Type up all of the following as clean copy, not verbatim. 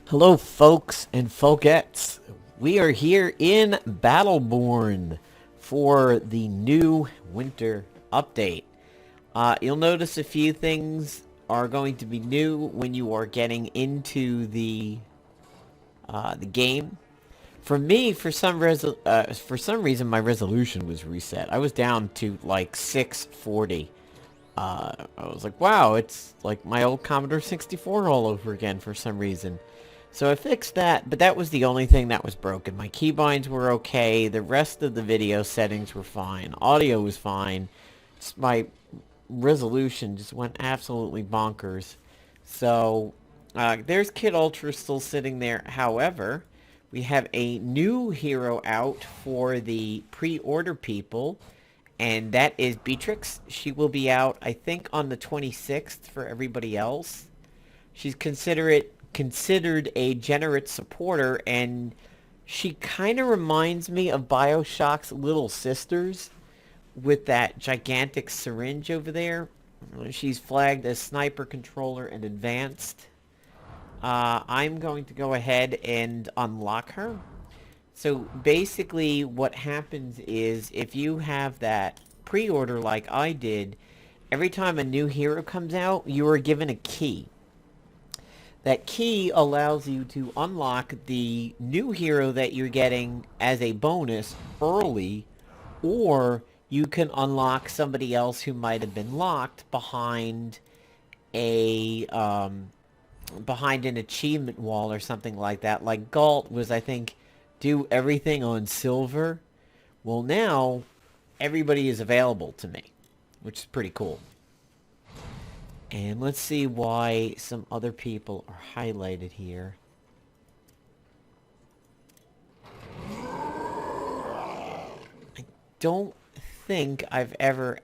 Hello, folks and folkettes. We are here in Battleborn for the new winter update. You'll notice a few things are going to be new when you are getting into the game. For me, for some reason, my resolution was reset. I was down to like 640. I was like, wow, it's like my old Commodore 64 all over again for some reason. So I fixed that, but that was the only thing that was broken. My keybinds were okay. The rest of the video settings were fine. Audio was fine. Just my resolution just went absolutely bonkers. So there's Kid Ultra still sitting there. However, we have a new hero out for the pre-order people, and that is Beatrix. She will be out, I think, on the 26th for everybody else. She's considered a generate supporter, and she kind of reminds me of Bioshock's little sisters with that gigantic syringe over there. She's flagged as sniper controller and advanced. I'm going to go ahead and unlock her. So basically what happens is if you have that pre-order like I did, every time a new hero comes out, you are given a key. That key allows you to unlock the new hero that you're getting as a bonus early, or you can unlock somebody else who might have been locked behind a behind an achievement wall or something like that. Like Galt was, I think, do everything on silver. Well, now everybody is available to me, which is pretty cool. And let's see why some other people are highlighted here. I don't think I've ever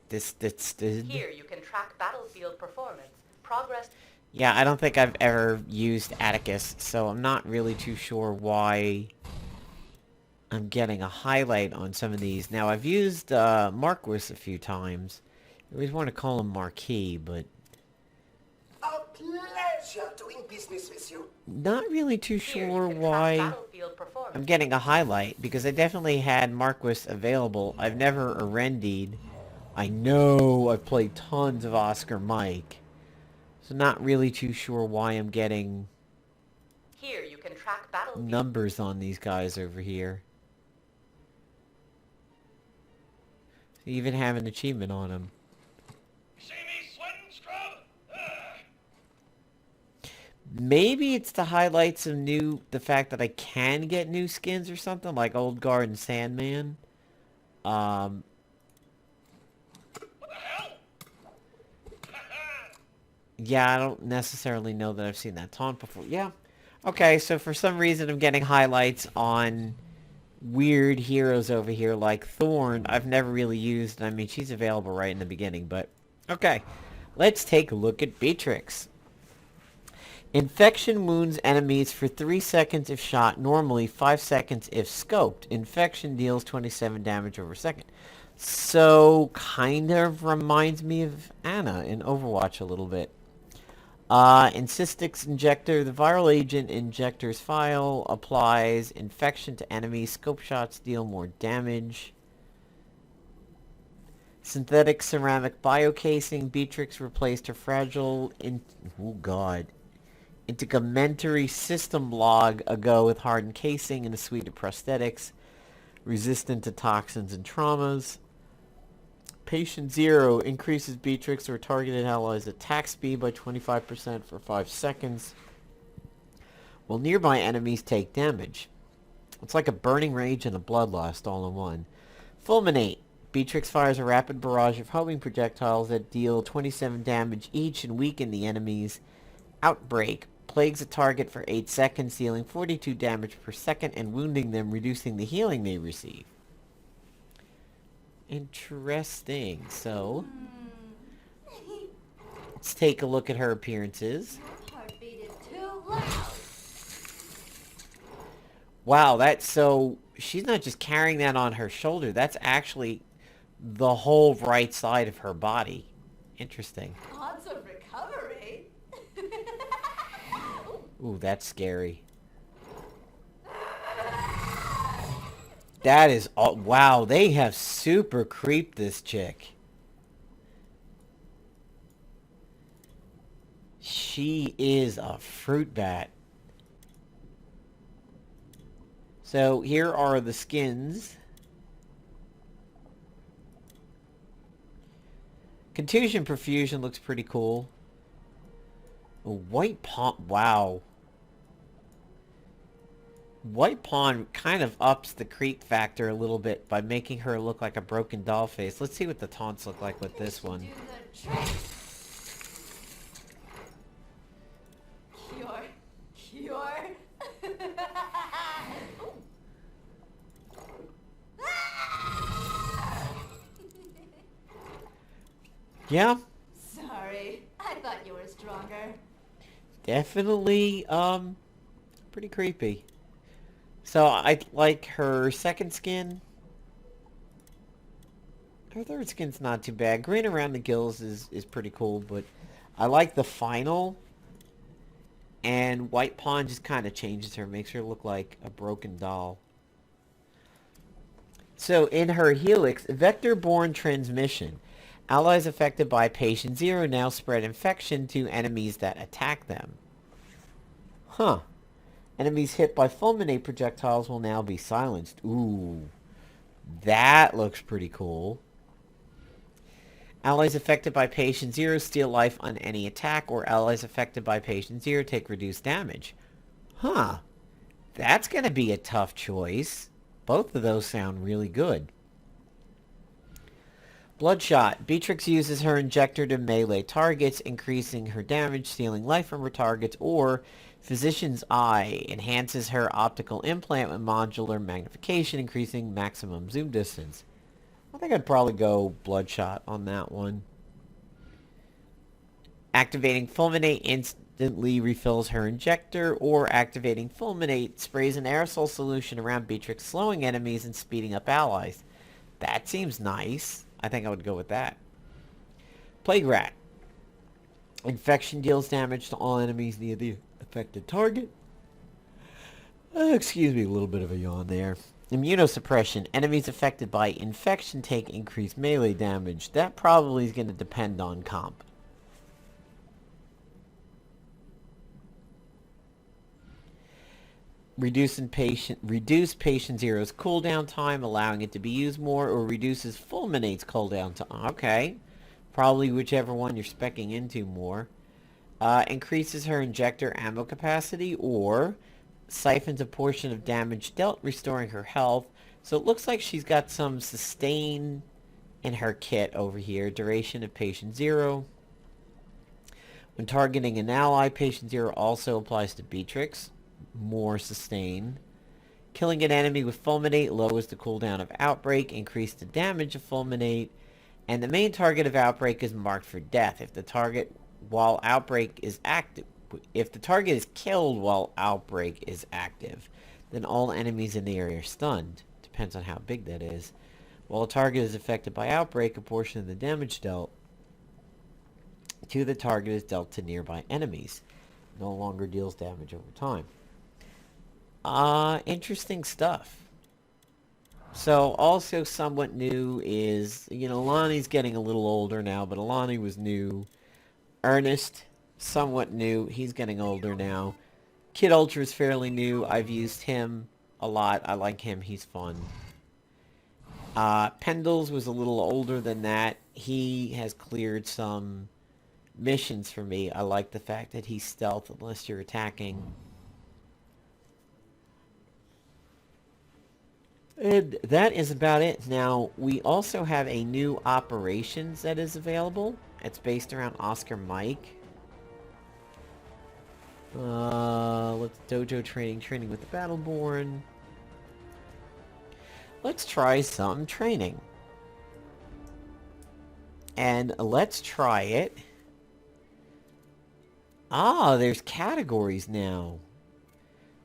this. Here you can track battlefield performance, progress. Yeah, I don't think I've ever used Atticus, so I'm not really too sure why I'm getting a highlight on some of these. Now, I've used Marquis a few times. I always want to call him Marquis, but a pleasure doing business with you. Not really too sure why I'm getting a highlight, because I definitely had Marquis available. I've never Erendied. I know I've played tons of Oscar Mike, so not really too sure why I'm getting here you can track numbers on these guys over here. They even have an achievement on them. Maybe it's the highlights of the fact that I can get new skins or something, like Old Guard and Sandman. What the hell? Yeah, I don't necessarily know that I've seen that taunt before. Yeah. Okay, so for some reason I'm getting highlights on weird heroes over here, like Thorn. I've never really used. I mean, she's available right in the beginning, but... Okay, let's take a look at Beatrix. Infection wounds enemies for 3 seconds if shot, normally 5 seconds if scoped. Infection deals 27 damage over a second. So, kind of reminds me of Ana in Overwatch a little bit. Incystix Injector. The viral agent injector's file applies infection to enemies. Scope shots deal more damage. Synthetic ceramic biocasing. Beatrix replaced her fragile integumentary system log ago with hardened casing and a suite of prosthetics, resistant to toxins and traumas. Patient Zero increases Beatrix or targeted allies' attack speed by 25% for 5 seconds, while nearby enemies take damage. It's like a burning rage and a bloodlust all in one. Fulminate. Beatrix fires a rapid barrage of homing projectiles that deal 27 damage each and weaken the enemies. Outbreak. Plagues a target for 8 seconds, dealing 42 damage per second and wounding them, reducing the healing they receive. Interesting. So, let's take a look at her appearances. Wow, that's so... she's not just carrying that on her shoulder. That's actually the whole right side of her body. Interesting. Odds of recovery? Ooh, that's scary. That is all. Wow, they have super creeped this chick. She is a fruit bat. So here are the skins. Contusion Perfusion looks pretty cool. A white pawn. Wow. White pawn kind of ups the creep factor a little bit by making her look like a broken doll face. Let's see what the taunts look like with this one. Cure. Yeah. Sorry, I thought you were stronger. Definitely, pretty creepy. So I like her second skin. Her third skin's not too bad. Green around the gills is pretty cool, but I like the final. And White Pawn just kind of changes her, makes her look like a broken doll. So in her Helix, vector-borne transmission. Allies affected by Patient Zero now spread infection to enemies that attack them. Huh. Enemies hit by fulminate projectiles will now be silenced. Ooh. That looks pretty cool. Allies affected by Patient Zero steal life on any attack, or allies affected by Patient Zero take reduced damage. Huh. That's going to be a tough choice. Both of those sound really good. Bloodshot. Beatrix uses her injector to melee targets, increasing her damage, stealing life from her targets, or Physician's Eye enhances her optical implant with modular magnification, increasing maximum zoom distance. I think I'd probably go Bloodshot on that one. Activating Fulminate instantly refills her injector, or activating Fulminate sprays an aerosol solution around Beatrix, slowing enemies and speeding up allies. That seems nice. I think I would go with that. Plague Rat. Infection deals damage to all enemies near the affected target. Excuse me, a little bit of a yawn there. Immunosuppression. Enemies affected by infection take increased melee damage. That probably is going to depend on comp. Reduce Patient Zero's cooldown time, allowing it to be used more, or reduces Fulminate's cooldown time. Okay. Probably whichever one you're speccing into more. Increases her injector ammo capacity, or siphons a portion of damage dealt, restoring her health. So it looks like she's got some sustain in her kit over here. Duration of Patient Zero. When targeting an ally, Patient Zero also applies to Beatrix. More sustain. Killing an enemy with Fulminate lowers the cooldown of Outbreak, increase the damage of Fulminate, and the main target of Outbreak is marked for death. If the target is killed while Outbreak is active, then all enemies in the area are stunned. Depends on how big that is. While a target is affected by Outbreak, a portion of the damage dealt to the target is dealt to nearby enemies. No longer deals damage over time. Interesting stuff. So, also somewhat new is, Alani's getting a little older now, but Alani was new. Ernest, somewhat new. He's getting older now. Kid Ultra is fairly new. I've used him a lot. I like him. He's fun. Pendles was a little older than that. He has cleared some missions for me. I like the fact that he's stealth unless you're attacking. And that is about it. Now, we also have a new operations that is available. It's based around Oscar Mike. Let's dojo training with the Battleborn. Let's try some training. And let's try it. Ah, there's categories now.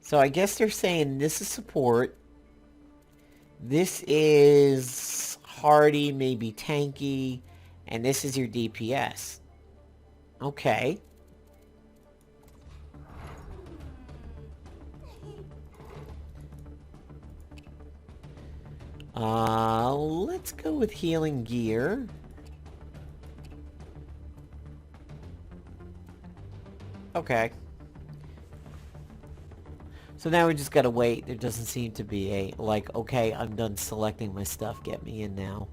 So I guess they're saying this is support. This is hardy, maybe tanky, and this is your DPS. Okay. Let's go with healing gear. Okay. So now we just gotta wait. There doesn't seem to be a, like, okay, I'm done selecting my stuff, get me in now.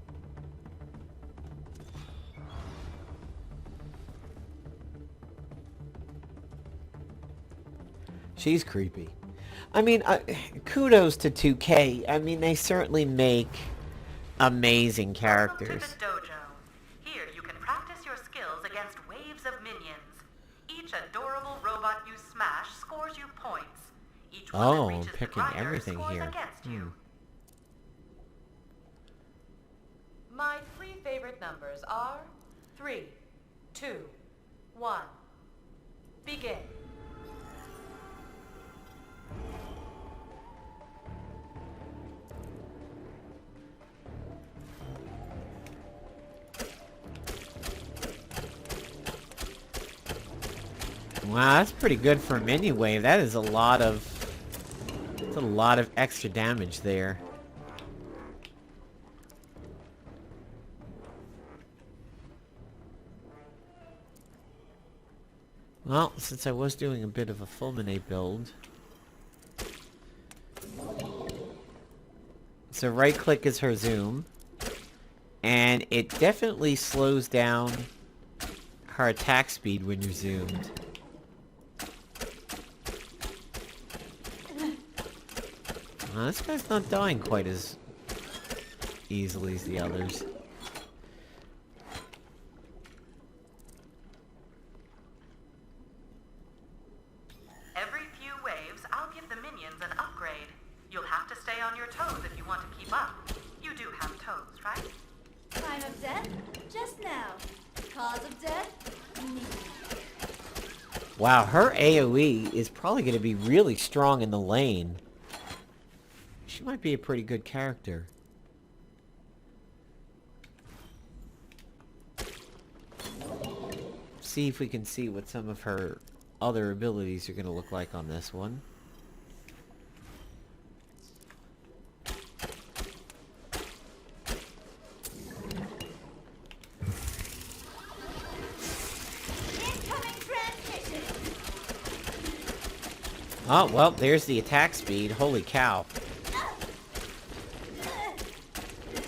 She's creepy. I mean, kudos to 2K. I mean, they certainly make amazing characters. Welcome to the dojo. Here you can practice your skills against waves of minions. Each adorable robot you smash scores you points. Each one that reaches picking the grinder everything scores here. against you. My 3 favorite numbers are 3, 2, 1. Begin. Wow, that's pretty good for a mini wave. That is a lot of... That's a lot of extra damage there. Well, since I was doing a bit of a fulminate build... So right click is her zoom. And it definitely slows down her attack speed when you're zoomed. This guy's not dying quite as easily as the others. Every few waves, I'll give the minions an upgrade. You'll have to stay on your toes if you want to keep up. You do have toes, right? Time of death? Just now. Cause of death? Me. Wow, her AoE is probably going to be really strong in the lane. She might be a pretty good character. See if we can see what some of her other abilities are going to look like on this one. Incoming transmission! Oh, well, there's the attack speed. Holy cow.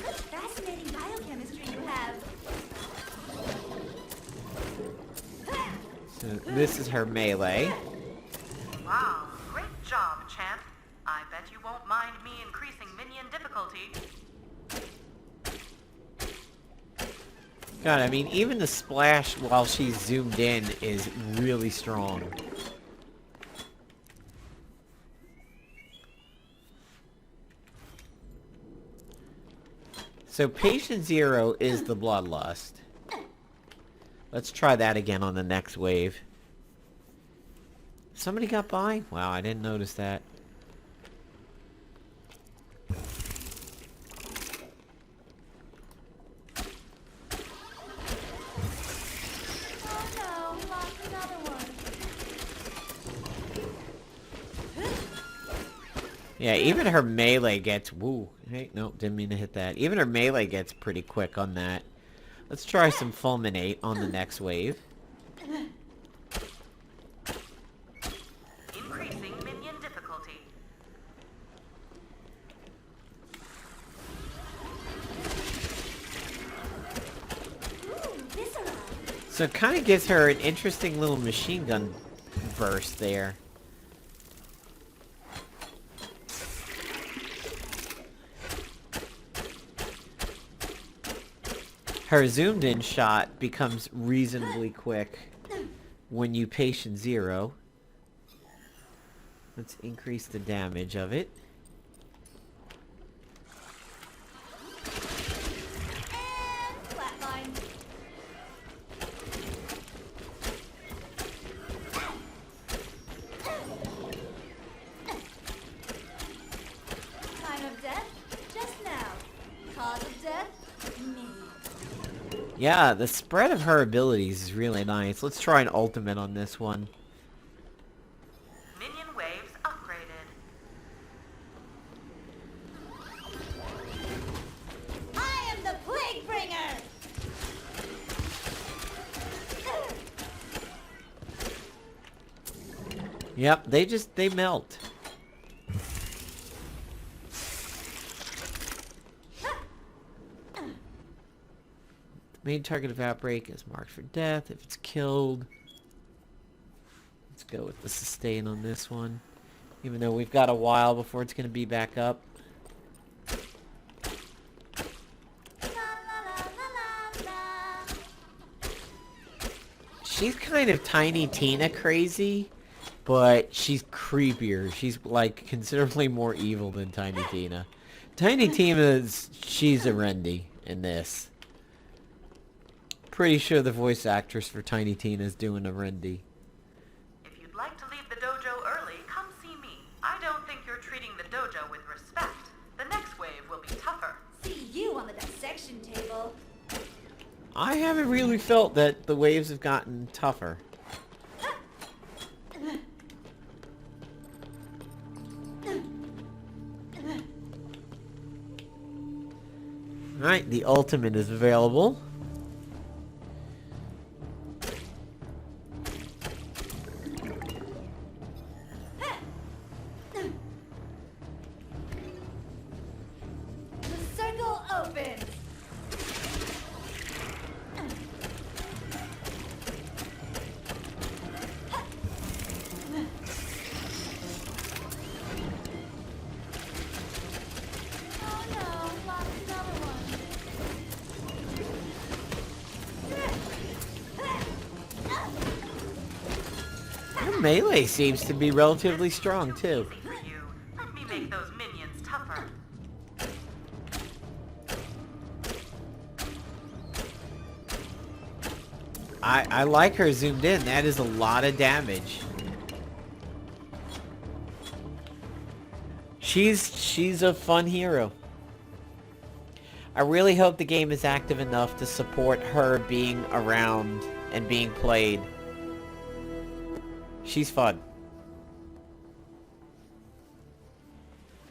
What fascinating biochemistry you have. So this is her melee. Wow, great job, champ. I bet you won't mind me increasing minion difficulty. God, I mean, even the splash while she's zoomed in is really strong. So patient 0 is the bloodlust. Let's try that again on the next wave. Somebody got by? Wow, I didn't notice that. Oh no, we lost another one. Yeah, even her melee gets... Woo. Hey, no, didn't mean to hit that. Even her melee gets pretty quick on that. Let's try some fulminate on the next wave. Increasing minion difficulty. Ooh, viscera. So it kind of gives her an interesting little machine gun burst there. Her zoomed in shot becomes reasonably quick when you patient 0. Let's increase the damage of it. And flatline. Time of death? Just Cause of death? Me. Yeah, the spread of her abilities is really nice. Let's try an ultimate on this one. Minion waves upgraded. I am the Plague Bringer! Yep, they melt. The main target of outbreak is marked for death if it's killed. Let's go with the sustain on this one. Even though we've got a while before it's going to be back up. La la la la la. She's kind of Tiny Tina crazy, but she's creepier. She's like considerably more evil than Tiny Tina. Tiny she's a Rendy in this. Pretty sure the voice actress for Tiny Tina is doing a Rendy. If you'd like to leave the dojo early, come see me. I don't think you're treating the dojo with respect. The next wave will be tougher. See you on the dissection table. I haven't really felt that the waves have gotten tougher. Alright, the ultimate is available. The circle opens. Oh no, lost another one. Your melee seems to be relatively strong too. For you, let me make those minions tougher. I like her zoomed in. That is a lot of damage. She's a fun hero. I really hope the game is active enough to support her being around and being played. She's fun.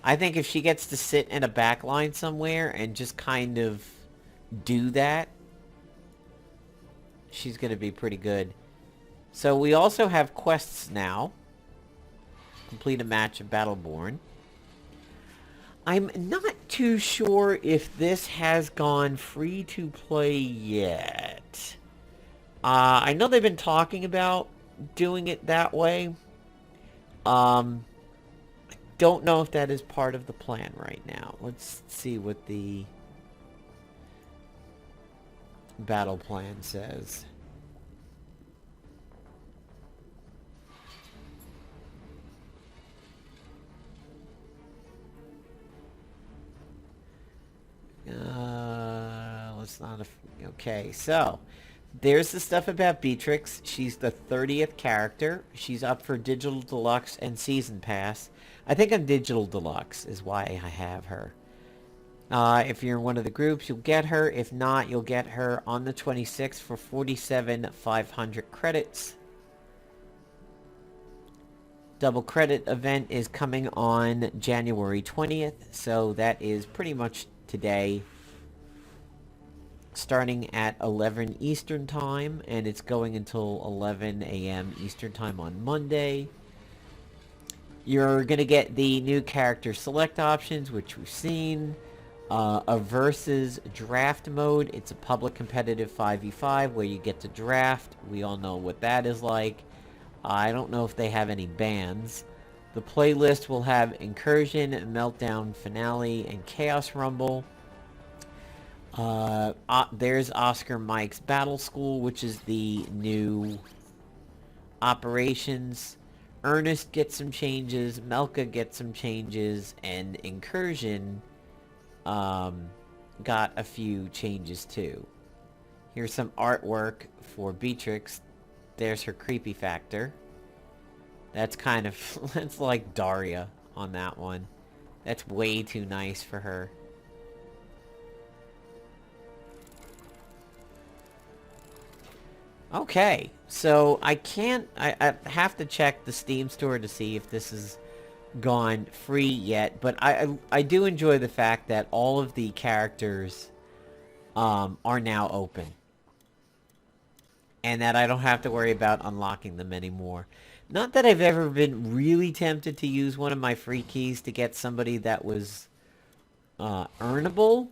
I think if she gets to sit in a back line somewhere and just kind of do that, she's going to be pretty good. So we also have quests now. Complete a match of Battleborn. I'm not too sure if this has gone free to play yet. I know they've been talking about doing it that way. I don't know if that is part of the plan right now. Let's see what the battle plan says. Let's not... Okay, so there's the stuff about Beatrix. She's the 30th character. She's up for Digital Deluxe and Season Pass. I think on Digital Deluxe is why I have her. If you're in one of the groups, you'll get her. If not, you'll get her on the 26th for 47,500 credits. Double credit event is coming on January 20th, so that is pretty much today. Starting at 11 Eastern Time, and it's going until 11 a.m. Eastern Time on Monday. You're going to get the new character select options, which we've seen. A versus draft mode. It's a public competitive 5v5 where you get to draft. We all know what that is like. I don't know if they have any bans. The playlist will have Incursion, Meltdown, Finale, and Chaos Rumble. There's Oscar Mike's Battle School, which is the new operations. Ernest gets some changes, Melka gets some changes, and Incursion got a few changes too. Here's some artwork for Beatrix. There's her creepy factor. That's kind of... that's like Daria on that one. That's way too nice for her. Okay, so I have to check the Steam store to see if this is gone free yet, but I do enjoy the fact that all of the characters are now open. And that I don't have to worry about unlocking them anymore. Not that I've ever been really tempted to use one of my free keys to get somebody that was earnable,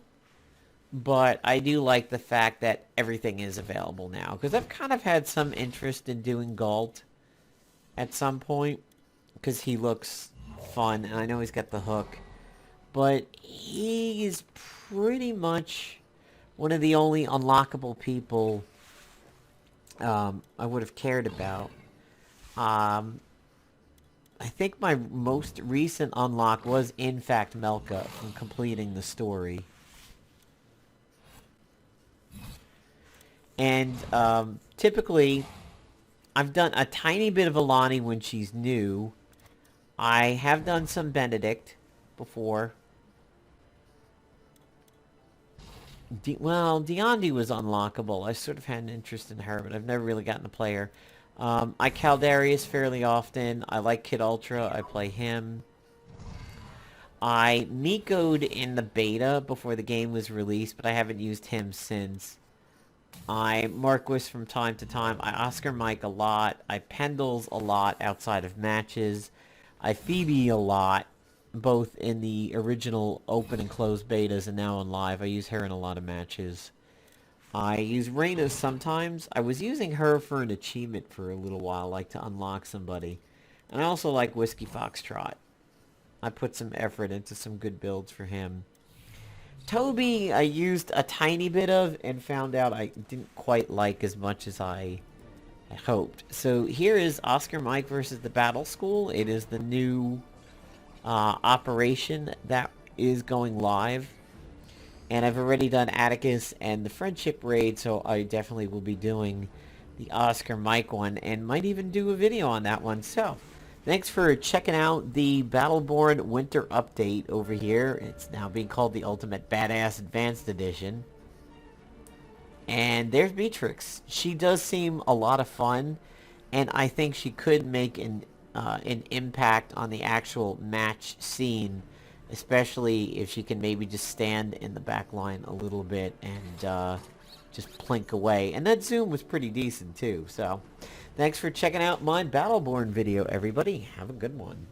but I do like the fact that everything is available now. Because I've kind of had some interest in doing Galt at some point, because he looks fun, and I know he's got the hook. But he is pretty much one of the only unlockable people I would have cared about. I think my most recent unlock was, in fact, Melka from completing the story. And typically, I've done a tiny bit of Alani when she's new. I have done some Benedict before. Well, Deondi was unlockable. I sort of had an interest in her, but I've never really gotten to play her. I Caldarius fairly often. I like Kid Ultra. I play him. I Miko'd in the beta before the game was released, but I haven't used him since. I Marquis from time to time. I Oscar Mike a lot. I Pendles a lot outside of matches. I Phoebe a lot, both in the original open and closed betas and now on live. I use her in a lot of matches. I use Reyna sometimes. I was using her for an achievement for a little while, like to unlock somebody. And I also like Whiskey Foxtrot. I put some effort into some good builds for him. Toby I used a tiny bit of and found out I didn't quite like as much as I hoped. So here is Oscar Mike versus the Battle School. It is the new operation that is going live. And I've already done Atticus and the Friendship Raid, so I definitely will be doing the Oscar Mike one, and might even do a video on that one. So, thanks for checking out the Battleborn Winter Update over here. It's now being called the Ultimate Badass Advanced Edition. And there's Beatrix. She does seem a lot of fun, and I think she could make an impact on the actual match scene, especially if she can maybe just stand in the back line a little bit and just plink away. And that zoom was pretty decent too. So, thanks for checking out my Battleborn video, everybody. Have a good one.